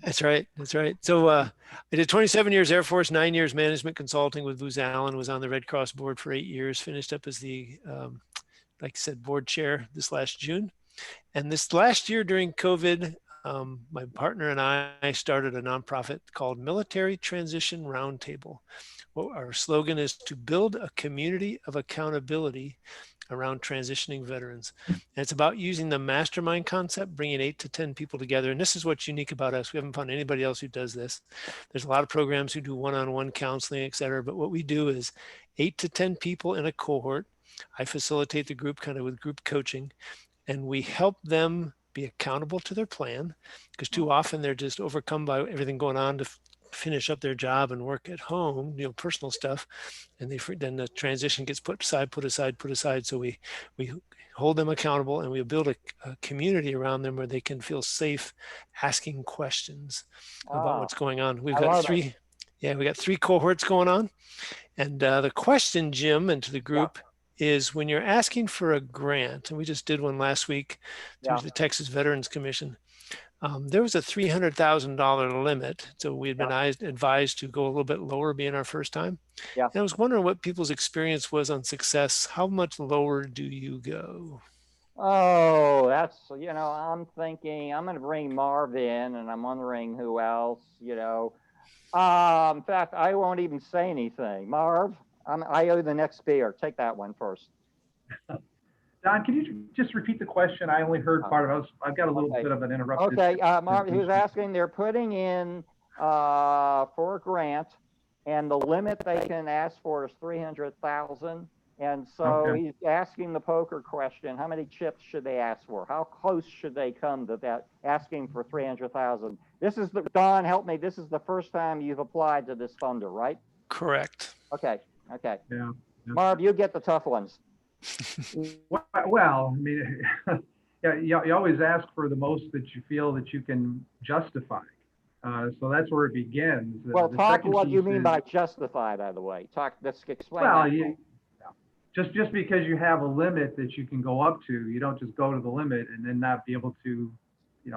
that's right. That's right. So I did 27 years Air Force, 9 years management consulting with Booz Allen, was on the Red Cross board for 8 years, finished up as the, like I said, board chair this last June. And this last year during COVID, my partner and I started a nonprofit called Military Transition Roundtable. Well, our slogan is to build a community of accountability around transitioning veterans. And it's about using the mastermind concept, bringing 8 to 10 people together. And this is what's unique about us. We haven't found anybody else who does this. There's a lot of programs who do one-on-one counseling, et cetera. But what we do is 8 to 10 people in a cohort. I facilitate the group kind of with group coaching, and we help them be accountable to their plan, because too often they're just overcome by everything going on to finish up their job and work at home, personal stuff, and then the transition gets put aside. So we hold them accountable, and we build a community around them where they can feel safe asking questions about what's going on. We've got three cohorts going on, and the question, Jim, and to the group is, when you're asking for a grant, and we just did one last week through the Texas Veterans Commission. There was a $300,000 limit. So we had been advised to go a little bit lower, being our first time. Yeah. And I was wondering what people's experience was on success. How much lower do you go? Oh, that's, I'm thinking I'm going to bring Marv in, and I'm wondering who else, In fact, I won't even say anything. Marv, I owe the next beer. Take that one first. Don, can you just repeat the question? I only heard part of it. I've got a little bit of an interruption. Okay, Marv, he was asking, they're putting in for a grant, and the limit they can ask for is 300,000. And so he's asking the poker question: how many chips should they ask for? How close should they come to that, asking for 300,000? This is Don, help me. This is the first time you've applied to this funder, right? Correct. Okay. Yeah. Marv, you get the tough ones. Well, I mean, you always ask for the most that you feel that you can justify. So that's where it begins. Well, talk what you mean by justify, by the way. Let's explain. Well, just because you have a limit that you can go up to, you don't just go to the limit and then not be able to,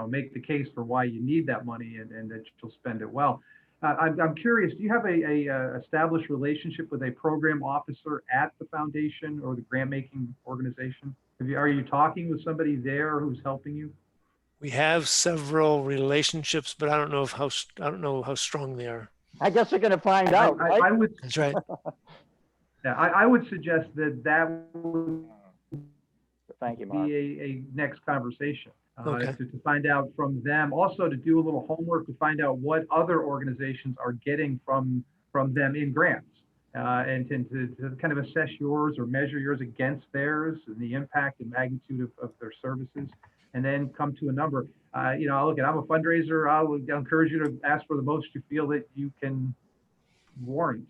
make the case for why you need that money and that you'll spend it well. I'm curious, do you have a established relationship with a program officer at the foundation or the grant making organization? Are you talking with somebody there who's helping you? We have several relationships, but I don't know how strong they are. I guess you're going to find out, right? I would, That's right. yeah, I would suggest that would Thank you, Mark. be a next conversation Okay. to find out from them. Also to do a little homework to find out what other organizations are getting from them in grants. And to kind of assess yours or measure yours against theirs and the impact and magnitude of their services, and then come to a number. You know, look, I'm a fundraiser. I'll encourage you to ask for the most you feel that you can warrant.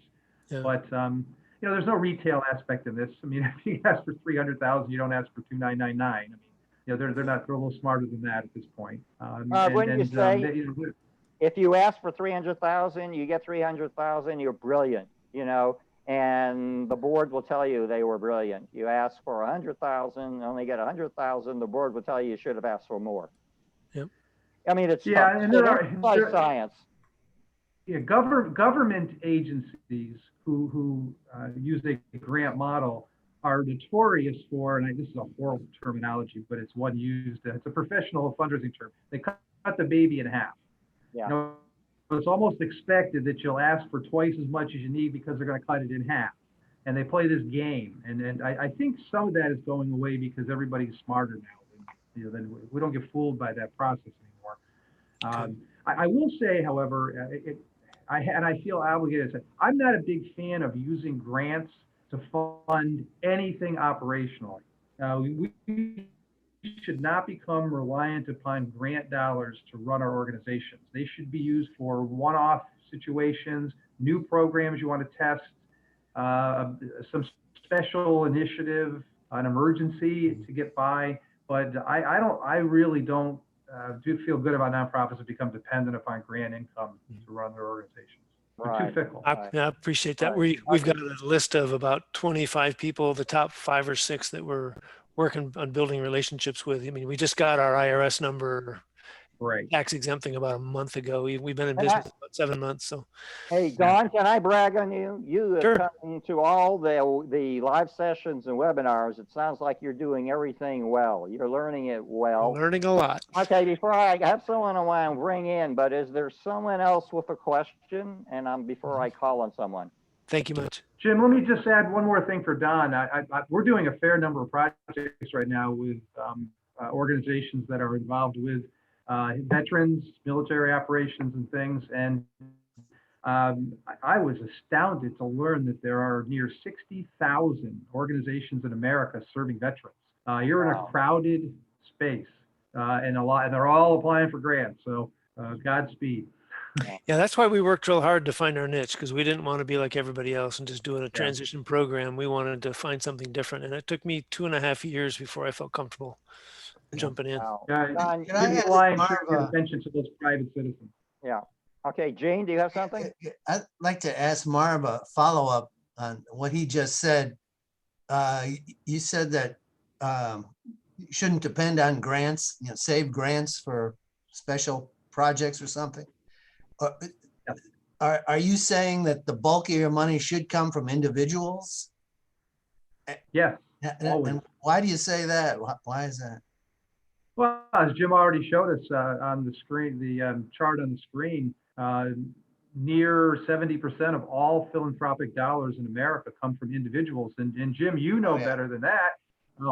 Yeah. But you know, there's no retail aspect in this. I mean, if you ask for 300,000, you don't ask for 2,999. I mean, you know, they're a little smarter than that at this point. Wouldn't you say, you know, if you ask for 300,000, you get 300,000, you're brilliant, you know, and the board will tell you they were brilliant. You ask for 100,000, only get 100,000, the board will tell you should have asked for more. Yep. I mean, it's Yeah, tough. and It's like there- science. yeah, government agencies who use a grant model are notorious for, and this is a horrible terminology, but it's one used. It's a professional fundraising term. They cut the baby in half. Yeah. You know, it's almost expected that you'll ask for twice as much as you need because they're going to cut it in half. And they play this game, and I think some of that is going away because everybody's smarter now. You know, we don't get fooled by that process anymore. I will say, however, I feel obligated to say, I'm not a big fan of using grants to fund anything operationally. We should not become reliant upon grant dollars to run our organizations. They should be used for one-off situations, new programs you want to test, some special initiative, an emergency to get by. But I really don't do feel good about nonprofits that become dependent upon grant income to run their organizations. They're Right. too fickle. I appreciate that. Right. We've got a list of about 25 people, the top 5 or 6 that we're working on building relationships with. I mean, we just got our IRS number Right. tax exempt thing about a month ago. We've been in And business about 7 months. So Hey, Don, can I brag on you? You have Sure. come to all the live sessions and webinars. It sounds like you're doing everything well. You're learning it I'm well. learning a lot. Okay, before I have someone I want to bring in, but is there someone else with a question? And before I call on someone. Thank you much. Jim, let me just add one more thing for Don. We're doing a fair number of projects right now with organizations that are involved with veterans, military operations and things. And I was astounded to learn that there are near 60,000 organizations in America serving veterans. You're in a crowded space and they're all applying for grants. So Godspeed. Yeah, that's why we worked real hard to find our niche, because we didn't want to be like everybody else and just doing a transition program. We wanted to find something different. And it took me 2.5 years before I felt comfortable jumping in. Wow. Yeah, Don, Can I give ask the lion Marva- attention to those private citizens. yeah. Okay, Jane, do you have something? I'd like to ask Marv a follow-up on what he just said. You said that you shouldn't depend on grants, you know, save grants for special projects or something. Are you saying that the bulk of your money should come from individuals? Yes. And why do you say that? Why is that? Well, as Jim already showed us on the screen, the chart on the screen, near 70% of all philanthropic dollars in America come from individuals. And Jim, you know better than that.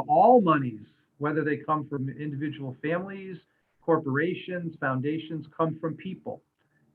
All monies, whether they come from individual families, corporations, foundations, come from people.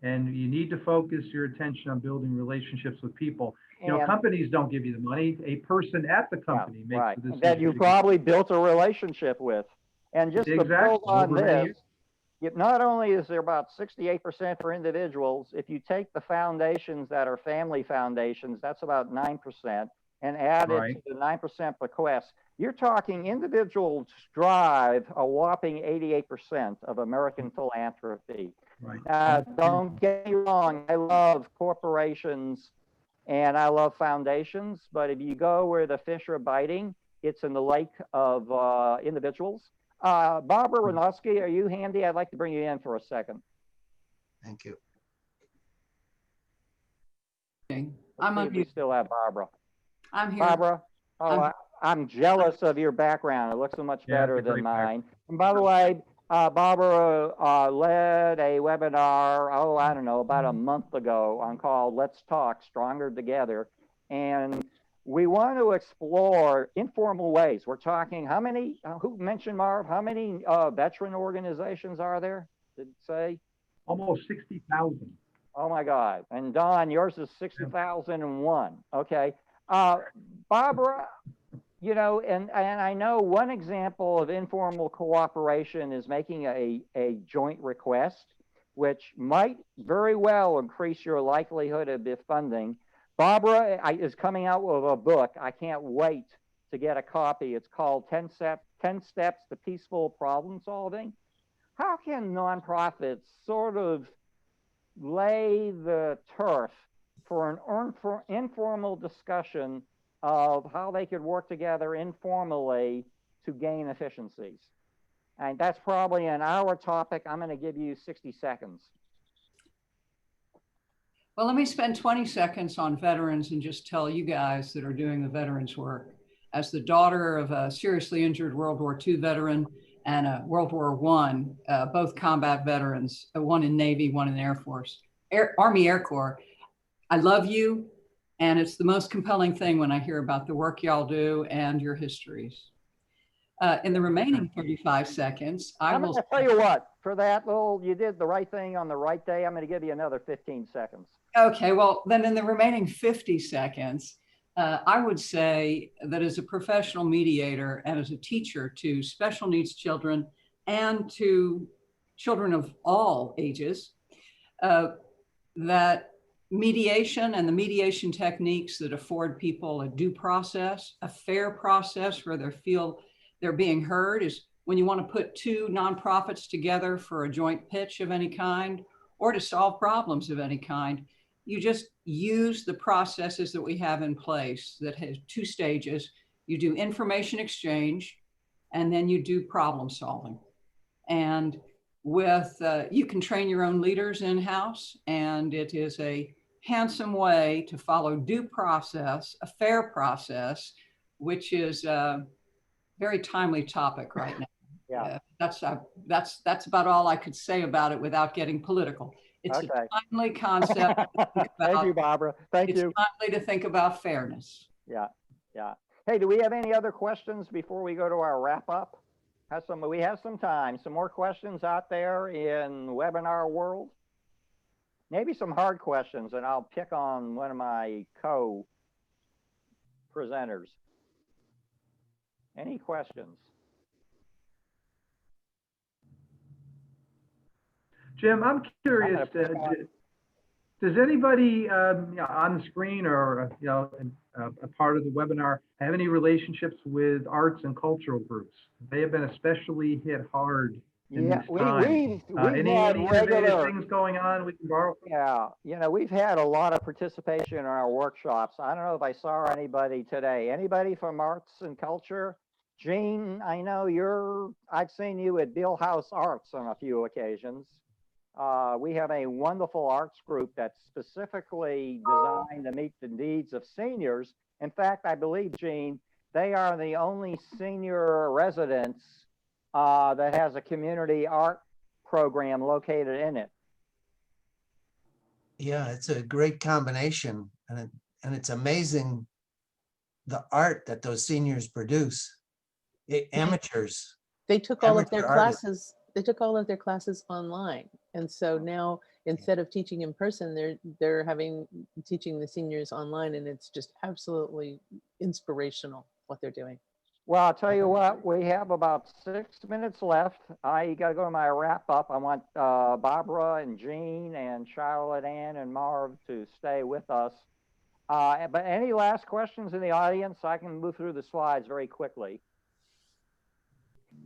And you need to focus your attention on building relationships with people. You know, And- companies don't give you the money. A person at the company makes Right, the decision. that you to give probably built a relationship with. And just to Exactly, build on over many this, not only is there about 68% for individuals, if you take the foundations that are family foundations, that's about 9%, and add it to the 9% bequests, you're talking individuals drive a whopping 88% of American philanthropy. Right. Don't get me wrong, I love corporations and I love foundations, but if you go where the fish are biting, it's in the lake of individuals. Barbara Ranowski, are you handy? I'd like to bring you in for a second. Thank you. me. Let's I'm see if we unmuted. still have Barbara. I'm here. Barbara, oh, I'm- I'm jealous of your background. It looks so much Yeah, it's better a than great mine. And by the way, Barbara led a webinar, oh, I don't know, about a month ago on called Let's Talk Stronger Together. And we want to explore informal ways. We're talking, how many, who mentioned Marv, how many veteran organizations are there? Did it say? Almost 60,000. Oh my God. And Don, yours is 60,001. Okay. Barbara, you know, and I know one example of informal cooperation is making a joint request, which might very well increase your likelihood of funding. Barbara is coming out with a book. I can't wait to get a copy. It's called 10 Steps to Peaceful Problem Solving. How can nonprofits sort of lay the turf for an informal discussion of how they could work together informally to gain efficiencies? And that's probably an hour topic. I'm going to give you 60 seconds. Well, let me spend 20 seconds on veterans and just tell you guys that are doing the veterans work. As the daughter of a seriously injured World War II veteran and a World War I, both combat veterans, one in Navy, one in Air Force, Army Air Corps, I love you. And it's the most compelling thing when I hear about the work y'all do and your histories. In the remaining 35 seconds, I'm going to tell you what, for that little, you did the right thing on the right day. I'm going to give you another 15 seconds. Okay, well, then in the remaining 50 seconds, I would say that as a professional mediator and as a teacher to special needs children and to children of all ages, that mediation and the mediation techniques that afford people a due process, a fair process where they feel they're being heard, is when you want to put two nonprofits together for a joint pitch of any kind or to solve problems of any kind. You just use the processes that we have in place that has two stages. You do information exchange, and then you do problem solving. And with, you can train your own leaders in-house, and it is a handsome way to follow due process, a fair process, which is a very timely topic right now. Yeah. That's about all I could say about it without getting political. It's Okay. a timely concept. Thank you, Barbara. Thank you. It's timely to think about fairness. Yeah, yeah. Hey, do we have any other questions before we go to our wrap up? We have some time. Some more questions out there in webinar world? Maybe some hard questions, and I'll pick on one of my co-presenters. Any questions? Jim, I'm curious, does anybody on the screen or a part of the webinar have any relationships with arts and cultural groups? They have been especially hit hard in this time. Any innovative things going on we can borrow from? Yeah, you know, we've had a lot of participation in our workshops. I don't know if I saw anybody today. Anybody from arts and culture? Jean, I know I've seen you at Bill House Arts on a few occasions. We have a wonderful arts group that's specifically designed to meet the needs of seniors. In fact, I believe, Jean, they are the only senior residence that has a community art program located in it. Yeah, it's a great combination, and it's amazing the art that those seniors produce. Amateurs. They took all of their Amateur artists. classes. They took all of their classes online, and so now instead of teaching in person, they're teaching the seniors online, and it's just absolutely inspirational what they're doing. Well, I'll tell you what, we have about 6 minutes left. I got to go to my wrap up. I want Barbara and Jean and Charlotte Ann and Marv to stay with us. But any last questions in the audience? I can move through the slides very quickly.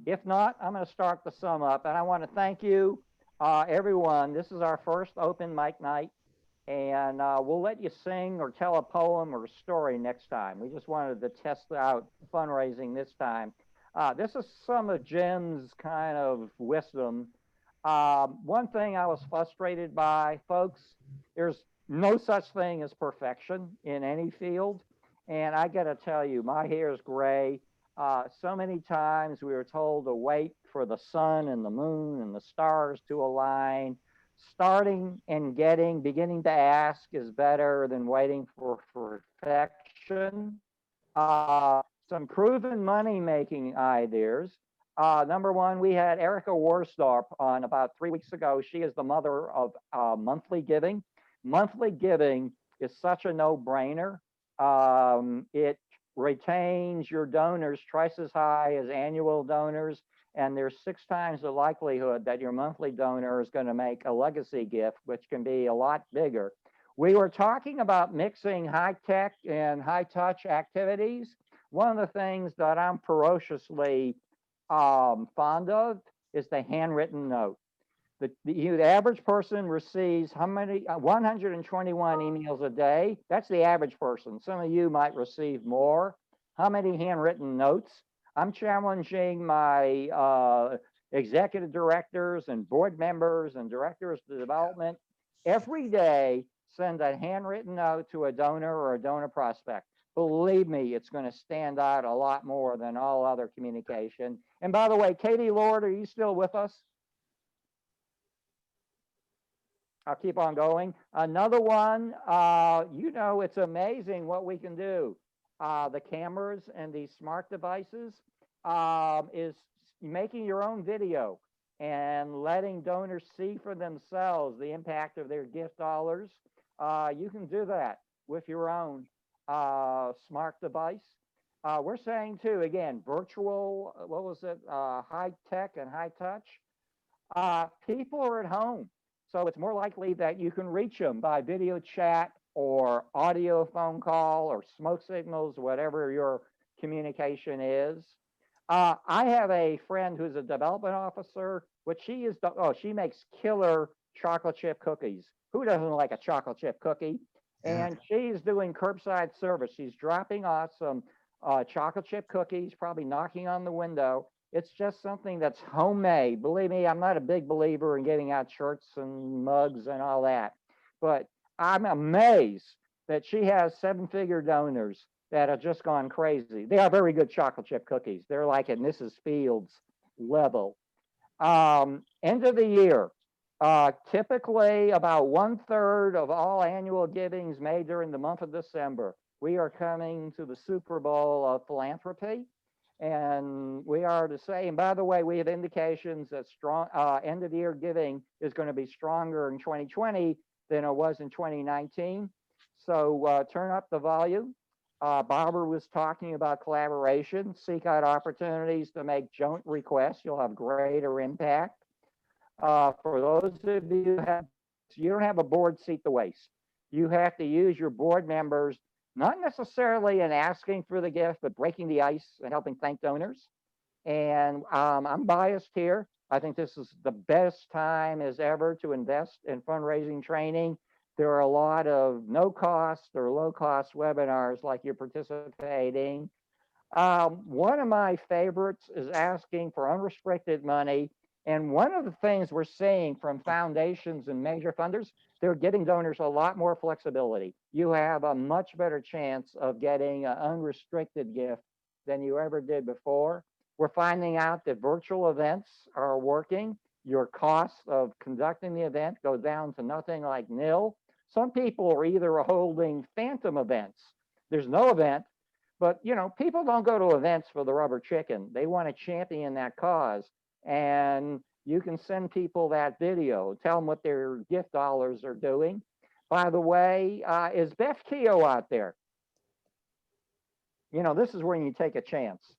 If not, I'm going to start the sum up. And I want to thank you, everyone. This is our first open mic night. And we'll let you sing or tell a poem or a story next time. We just wanted to test out fundraising this time. This is some of Jim's kind of wisdom. One thing I was frustrated by, folks, there's No such thing as perfection in any field. And I got to tell you, my hair is gray. So many times we were told to wait for the sun and the moon and the stars to align. Starting and beginning to ask is better than waiting for perfection. Some proven money making ideas. Number one, we had Erica Worsdorp on about 3 weeks ago. She is the mother of monthly giving. Monthly giving is such a no brainer. It retains your donors twice as high as annual donors, and there's 6 times the likelihood that your monthly donor is going to make a legacy gift, which can be a lot bigger. We were talking about mixing high tech and high touch activities. One of the things that I'm ferociously fond of is the handwritten note. The average person receives how many? 121 emails a day. That's the average person. Some of you might receive more. How many handwritten notes? I'm challenging my executive directors and board members and directors of development every day. Send a handwritten note to a donor or a donor prospect. Believe me, it's going to stand out a lot more than all other communication. And by the way, Katie Lord, are you still with us? I'll keep on going. Another one, it's amazing what we can do. The cameras and these smart devices is making your own video and letting donors see for themselves the impact of their gift dollars. You can do that with your own smart device. We're saying too, again, virtual, high tech and high touch. People are at home. So it's more likely that you can reach them by video chat or audio phone call or smoke signals, whatever your communication is. I have a friend who's a development officer. She makes killer chocolate chip cookies. Who doesn't like a chocolate chip cookie? And she's doing curbside service. She's dropping off some chocolate chip cookies, probably knocking on the window. It's just something that's homemade. Believe me, I'm not a big believer in getting out shirts and mugs and all that. But I'm amazed that she has 7-figure donors that have just gone crazy. They are very good chocolate chip cookies. They're like at Mrs. Fields level. End of the year. Typically, about 1/3 of all annual givings made during the month of December. We are coming to the Super Bowl of philanthropy. And we are to say, and by the way, we have indications that strong end of the year giving is going to be stronger in 2020 than it was in 2019. So turn up the volume. Barbara was talking about collaboration, seek out opportunities to make joint requests. You'll have greater impact. For those of you you don't have a board seat to waste. You have to use your board members not necessarily in asking for the gift, but breaking the ice and helping thank donors. And I'm biased here. I think this is the best time as ever to invest in fundraising training. There are a lot of no cost or low cost webinars like you're participating. One of my favorites is asking for unrestricted money. And one of the things we're seeing from foundations and major funders, they're giving donors a lot more flexibility. You have a much better chance of getting an unrestricted gift than you ever did before. We're finding out that virtual events are working. Your cost of conducting the event goes down to nothing like nil. Some people are either holding phantom events. There's no event, but people don't go to events for the rubber chicken. They want to champion that cause. And you can send people that video, tell them what their gift dollars are doing. By the way, is Beth Keogh out there? This is when you take a chance.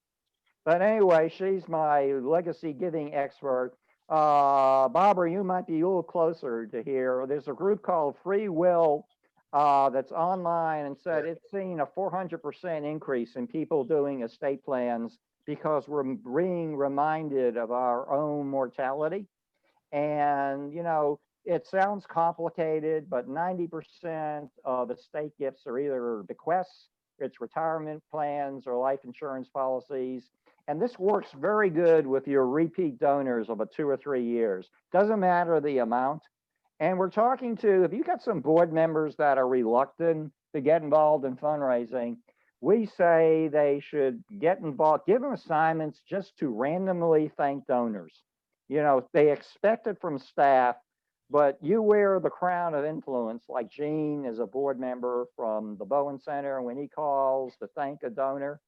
But anyway, she's my legacy giving expert. Barbara, you might be a little closer to here. There's a group called Free Will that's online and said it's seen a 400% increase in people doing estate plans because we're being reminded of our own mortality. And, it sounds complicated, but 90% of estate gifts are either bequests, it's retirement plans, or life insurance policies. And this works very good with your repeat donors of 2 or 3 years. Doesn't matter the amount. And we're talking to, if you got some board members that are reluctant to get involved in fundraising, we say they should get involved, give them assignments just to randomly thank donors. You know, they expect it from staff, but you wear the crown of influence, like Gene is a board member from the Bowen Center, and when he calls to thank a donor.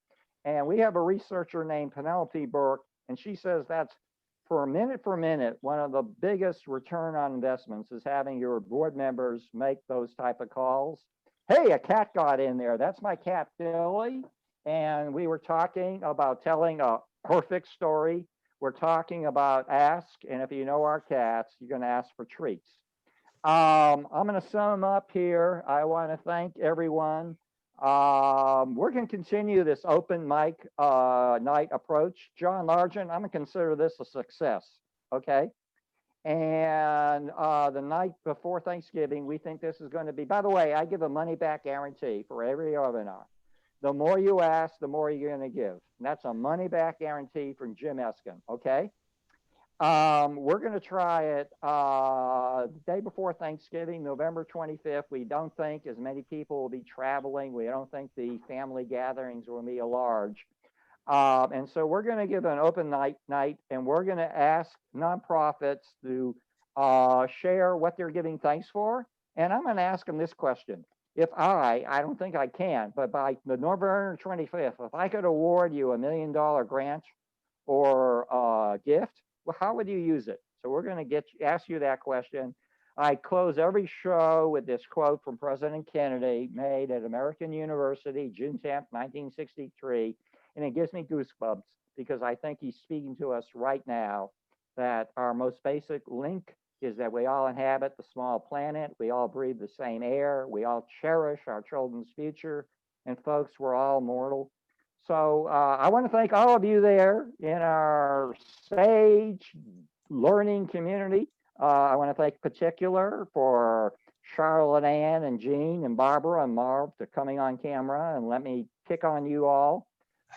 And we have a researcher named Penelope Burke, and she says that's for minute, one of the biggest return on investments is having your board members make those type of calls. Hey, a cat got in there. That's my cat, Billy. And we were talking about telling a perfect story. We're talking about ask, and if you know our cats, you're going to ask for treats. I'm going to sum up here. I want to thank everyone. We're going to continue this open mic night approach. John Largent, I'm going to consider this a success. Okay. And the night before Thanksgiving, we think this is going to be, by the way, I give a money back guarantee for every webinar. The more you ask, the more you're going to give. And that's a money back guarantee from Jim Eskin. Okay. We're going to try it the day before Thanksgiving, November 25th. We don't think as many people will be traveling. We don't think the family gatherings will be large. And so we're going to give an open night, and we're going to ask nonprofits to share what they're giving thanks for. And I'm going to ask them this question. If I don't think I can, but by the November 25th, if I could award you $1 million grant or gift, well, how would you use it? So we're going to ask you that question. I close every show with this quote from President Kennedy made at American University, June 10th, 1963. And it gives me goosebumps because I think he's speaking to us right now that our most basic link is that we all inhabit the small planet. We all breathe the same air. We all cherish our children's future. And folks, we're all mortal. So I want to thank all of you there in our SAGE learning community. I want to thank particular for Charlotte Ann and Jean and Barbara and Marv for coming on camera and let me pick on you all.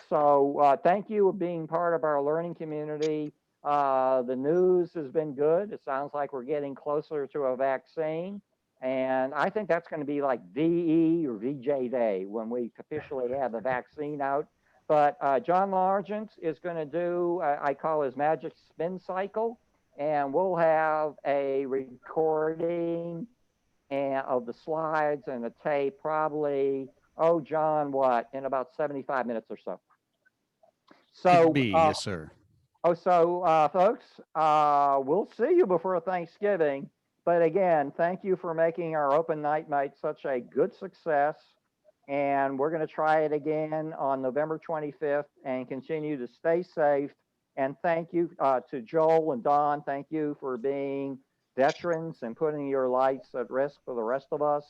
So thank you for being part of our learning community. The news has been good. It sounds like we're getting closer to a vaccine. And I think that's going to be like VE or VJ Day when we officially have the vaccine out. But John Largent is going to do, I call his magic spin cycle. And we'll have a recording of the slides and the tape probably, oh, John, what, in about 75 minutes or so. So, yes, sir. Folks, we'll see you before Thanksgiving. But again, thank you for making our open night such a good success. And we're going to try it again on November 25th and continue to stay safe. And thank you to Joel and Don. Thank you for being veterans and putting your lives at risk for the rest of us.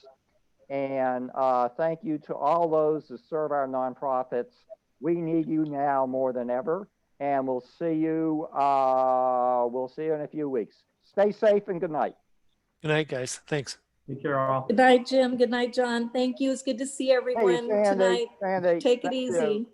And thank you to all those who serve our nonprofits. We need you now more than ever. And we'll see you in a few weeks. Stay safe and good night. Good night, guys. Thanks. Take care, all. Good night, Jim. Good night, John. Thank you. It's good to see everyone Hey, Sandy, tonight. Sandy, Take it thank you. easy.